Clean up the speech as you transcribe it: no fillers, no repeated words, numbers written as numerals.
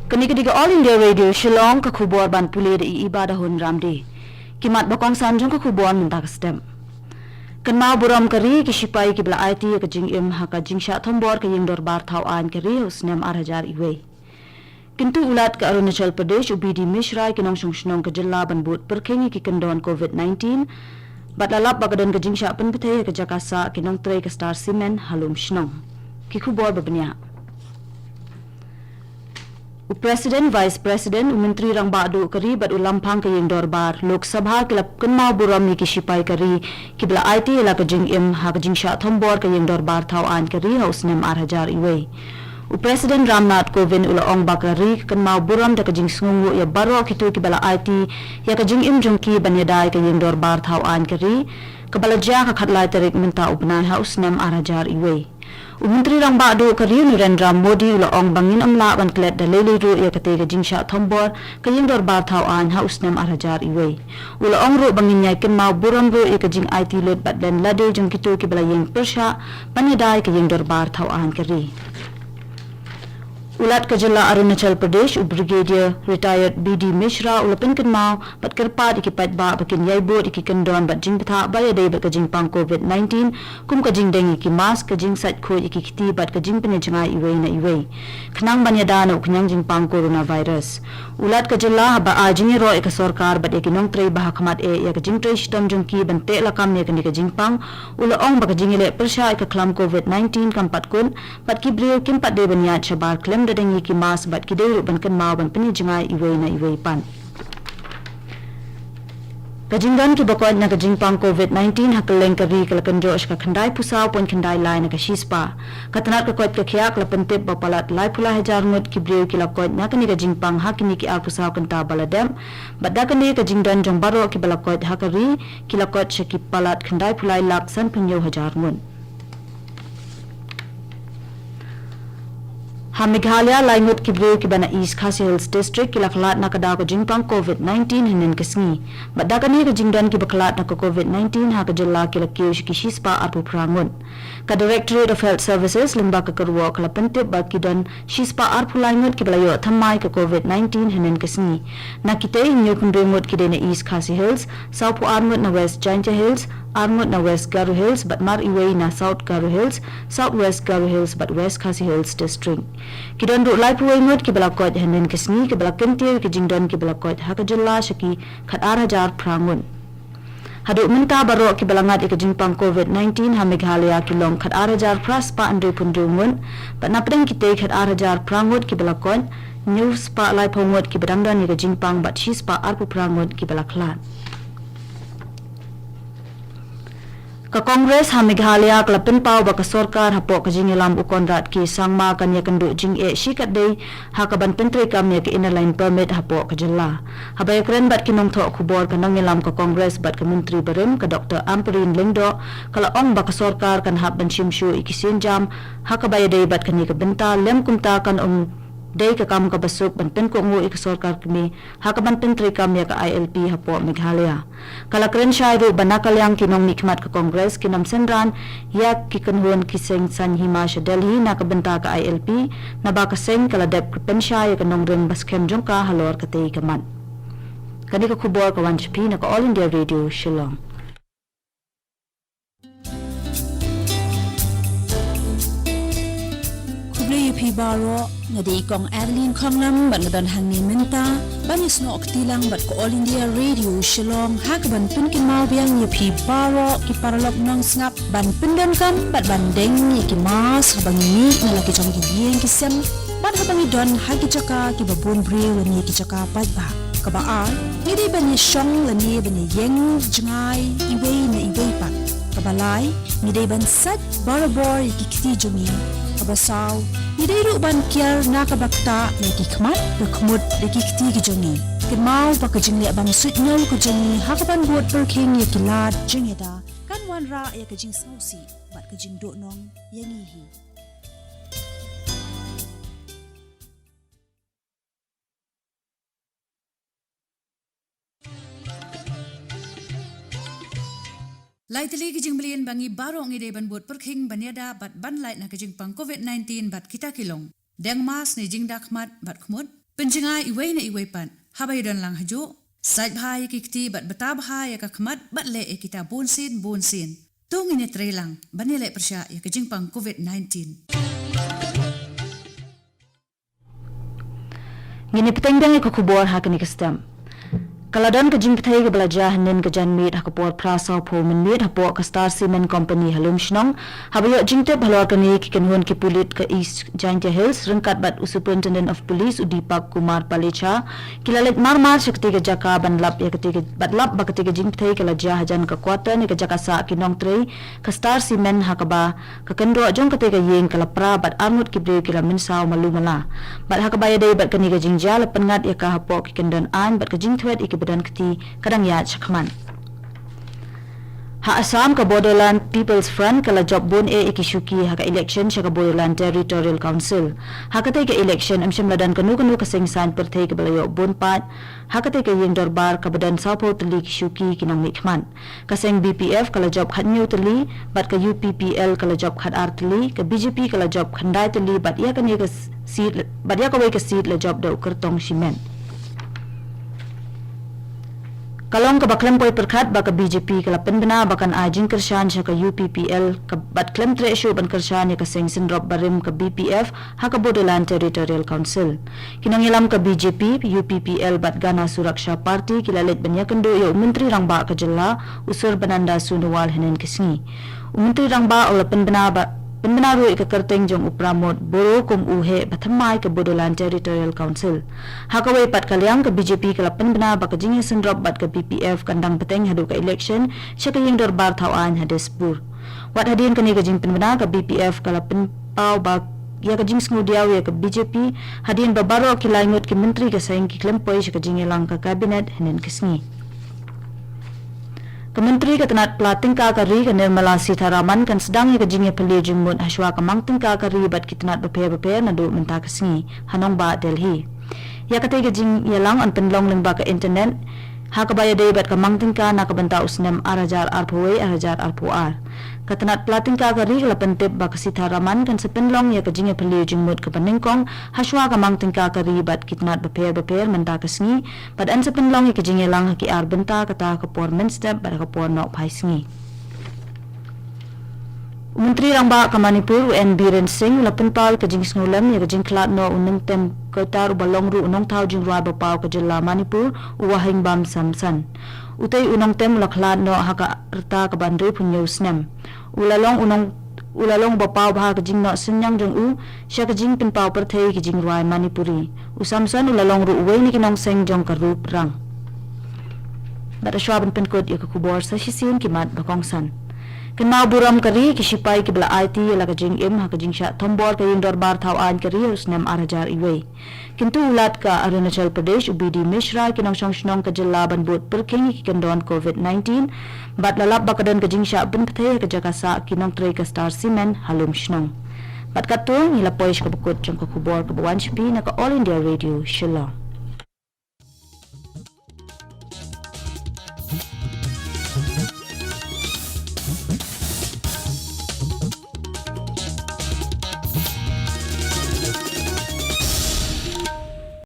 Kani All India Radio Shillong ka khubor ban pule de ibadah hun ramde. Kimat bakong sanjong ka khubor minta kastem. Kenma buram kari ki sipai ki bla IT ka jing im ha ka jing sha thombor ka ying dor bar thau an kari usnem 8000 iwe. Kintu ulat ka Arunachal Pradesh ubidi Mishra ki nong shnong ka jilla ban but perkhengi ki kendon COVID-19 bat lalap bagadan ka jing sha pen pethai ka jakasa ki nong trei ka star cement halum shnong. Ki khubor babnya. President, Vice President, Menteri Rang Badu kari bat ulampang ke yang dorbar. Lok Sabha kilap kenma buram ni kisipai kari kibla IT la ke jing im ha ke jing sha thombor ke yang dorbar thau an kari haus nem 8000 iwe. President Ramnath Kovind ula ong bakari kenma buram da ke jing sungu ya baro kitu kibla IT ya ke jing im jungki banyadai ke yang dorbar thau an kari kebala ja ka khatlai tarik minta upnai haus nem 8000 iwe. Menteri Rang Badu kari Narendra Modi ula ong bangin amla ban klet da lele ru ya kate ga jingsha thombor ka ying dor bar thau an haus nem 8000 iwe ula ong ru bangin nyai ken mau buram ru ya ka jing IT lot bat den lade jung kitu ki bala ying persha panidai ka ying dor bar thau an kari Ulat Kajala Arunachal Pradesh Brigadier Retired BD Mishra ulapin ken mau bat kerpat ikipat ba bakin yaibo ikiken don bat jing patha baya dei bat kajing pang COVID-19 kum kajing dengi ki mas kajing sat khoi ikikiti bat kajing pene jangai iwe na iwe khnang banya dana uknyang jing pang coronavirus Ulat Kajala ba ajing ro ek sarkar bat ekinong trei bah khamat e ya kajing trei stom jungki ban te lakam ne kan kajing pang ula ong ba kajing ile persha ek klam COVID-19 kampat kun bat ki brio kim pat de banya chabar klem dadengi ki mas bat ki deu ban kan mau ban peni jangai iwe na iwe pan kajingdan ki bakot na kajing pang COVID-19 hakaleng kari kalakan josh ka khandai pusaw pon khandai lai na ka shispa katanat ka kot ka khyak la pentep bapalat lai pula hajar ngot ki breu ki lakot na kani kajing pang hakini ki ar pusaw kanta baladam badda kani kajingdan jong baro ki balakot hakari ki lakot shaki palat khandai pulai lak san pinyo hajar ngot Meghalaya laingut ki breu ki bana East Khasi Hills District ki laklat na kada ko jingpang COVID-19 hinen kesngi badda kani ka jingdan ki baklat na ko COVID-19 ha ka jilla ki lakyo ki shispa apu prangun ka Directorate of Health Services limba ka karwa kala pentip ba ki dan shispa arpu laingut ki balayo thammai ka COVID-19 hinen kesngi na kitei nyu kundengut ki dena East Khasi Hills South Armut na West Giant Hills Armut na West Garu Hills but Mar Iway na South Garu Hills Southwest Garu Hills but West Khasi Hills District Kidon ru lai puway ngot ki balakot henen kesni ki balakentir ki jingdon ki balakot haka jilla shaki khat 8000 prangun hadu minta baro ki balangat ik jingpang COVID-19 ha Meghalaya ki long khat 8000 pras pa andre pundungun but napdeng ki te khat 8000 prangut ki balakot news pa lai pongot ki badangdan ki jingpang but shis pa arpu prangut ki balaklan Ka Congress ha Meghalaya klapin pau ba ka sarkar hapo ka jingilam ukonrat ki sangma kanya kandu jing e shikat dei ha ka ban pentre kam ya ki inline permit hapo ka jilla habay kren bat kinong tho khubor ka nangilam ka Congress bat ka menteri barim ka Dr. Amperin Lingdo kala ong ba ka sarkar kan hab ban shimshu ikisin jam ha ka bay dei bat kani ka benta lem kumta kan Day ka kam ka basuk banten ko ngu ikasarkar kami hakaban pentri kam ya ka ILP hapo Meghalaya kalakren shairu banakalyang kinong mikmat ka Congress kinam senran yak kikanhuan kiseng san himasha Delhi na kabenta ka ILP na baka seng kaladep pensya ya kanong ring baskem jongka halor katei kaman kani ka khubor ka wanchpi na ka All India Radio Shillong Pi baro ngadi kong Adeline Kongnam ban dan hangni menta banis no oktilang bat ko All India Radio Shillong hakaban pinkin mau biang pi baro ki paralog nong snap ban pindan kam bat bandeng ni ki mas habang ni nalaki jong ki bieng ki sem ban habang idon hagi jaka ki babun breu ni ki jaka pat ba kabaan ngidi ban ni shong lani ban ni yeng jangai iwe na iwe pat kabalai ngidi ban sat barabor ki kiti jumi kabasaw Idai ru ban kiar nakabakta na kikmat berkemut dekikti kejongi. Kemau pakajing le bang sutnyol kejongi hakaban buat perking ya kilat jengeda kan wanra ya kejing sausi bat kejing dok nong yangihi. Lai tali kijing belian bangi barong ide ban buat perking banyada bat ban lai na kijing pang COVID-19 bat kita kilong. Deng mas ni jing dakmat bat khmut Penjenga iway na iway pan, habay don lang hajo. Side bahaya kikti bat bata bahaya kakmat bat le kita bonsin. Tung ini tre lang, banile persya ya kejingpang COVID-19. Ngini petengdang ikukubor hakani kestem. Kaladan kajing petai ke belajar hanin ke janmit hakapor prasau po menmit hapok ke Star Cement Company halum shnong habayok jingte balor kani kikenhuan ki pulit ke East Giant Hills rengkat bat Superintendent of Police Udipak Kumar Palecha kilalet marmar syakti ke jaka ban lap ya ketiga bat lap ba ketiga jing petai ke lajah hajan kekuatan ke jaka sa kinong trei ke Star Cement hakaba ke kendo jong ketiga yeng ke lapra bat armut kibre kila minsau malumala bat hakabaya dai bat kani ke jing jal pengat ya ka hapok kikendon an bat ke jing thwet badan keti kadang ya chakman ha Assam ka Borderland People's Front kala job bon ikisuki ha ka election sa ka Borderland Territorial Council ha ka ke election amsham ladan kanu ka sengsan perthai ka balayo bon pat ha ka ke yeng darbar ka badan sapo tali kisuki kinang mikman ka seng BPF kala job khatnyu tali bat ka UPPL kala job khat artli ka BJP kala job khandai tali bat ya ka ne ka seat bat ya ka wai ka seat la job da kertong simen Kalong ka baklam poi perkhat baka BJP kala penbena bakan ajing kershan sa ka UPPL ka bat klem tre issue ban kershan ya ka sengsin drop barim ka BPF ha ka Borderland Territorial Council kinangilam ka BJP UPPL bat Gana Suraksha Party kilalet banya kendo ya Menteri Rangba ka jella usur bananda sunwal henen kisngi Menteri Rangba ola penbena roi ka kerteng jong upramot boro kum uhe bathamai ka Borderland Territorial Council hakawai pat kalyang ka BJP kala penbena baka jingi sendrop bat ka PPF kandang peteng hadu ka election syaka yeng dorbar thawan hadespur wat hadin kani ka jing penbena ka BPF kala penpau bak ya ka jing smudiaw ya ka BJP hadin babaro kilaingot ki menteri ka saing ki klempoi syaka jingi lang ka cabinet henen kisngi Kementeri Ketenat Pelating Kakari ke Nirmala Sitharaman kan sedang ke jingi peli jingmut haswa ke mangting kakari bat Ketenat beper nadu mentah kesengi Hanong Ba Delhi. Ya kata ke jing yalang an penlong lengba ke internet ha kabaya dei bat ke mangting ka na ke benta usnem arajar arpuwe arajar arpuar. Ketenat Pelating Kakari ke lapentip ba ke Sitharaman kan sepenlong ya ke jingi peli jingmut ke peningkong haswa ke mangting kakari bat Ketenat beper mentah kesengi bat an sepenlong ya ke jingi lang ki ar benta kata ke por menstep bat ke por nok pai sengi. Menteri Rangba ke Manipur UN Biren Singh lapenpal ke jing snulam ya ke jing klat no uneng tem kotar ubalong ru unong tau jing ruai bapau ke jela Manipur uwahing bam samsan. Utai unong tem laklat no haka erta ke bandri punyo snem. Ulalong bapau bah ke jing no senyang jong u sya ke jing penpau perthai ke jing ruai Manipuri. Usamsan ulalong ru uwai ni kinong seng jong ke rup rang. Bata syuaban penkut ya ke kubor sa sisin kimat bakongsan. Kenau buram kari kisipai ke bela IT la ka jing im ha ka jing sya thombor ka yin dorbar thawan kari usnem arajar iwe kintu ulat ka Arunachal Pradesh ubidi Mishra kinong shnong ka jilla ban bot perking ki kendon COVID-19 bat lalap bakadan ka jing sya ben pthai ka jakasa kinong trei ka Star Cement halum shnong bat katong ila poish ka bukut jong ka kubor ka bawan shpi na ka All India Radio Shillong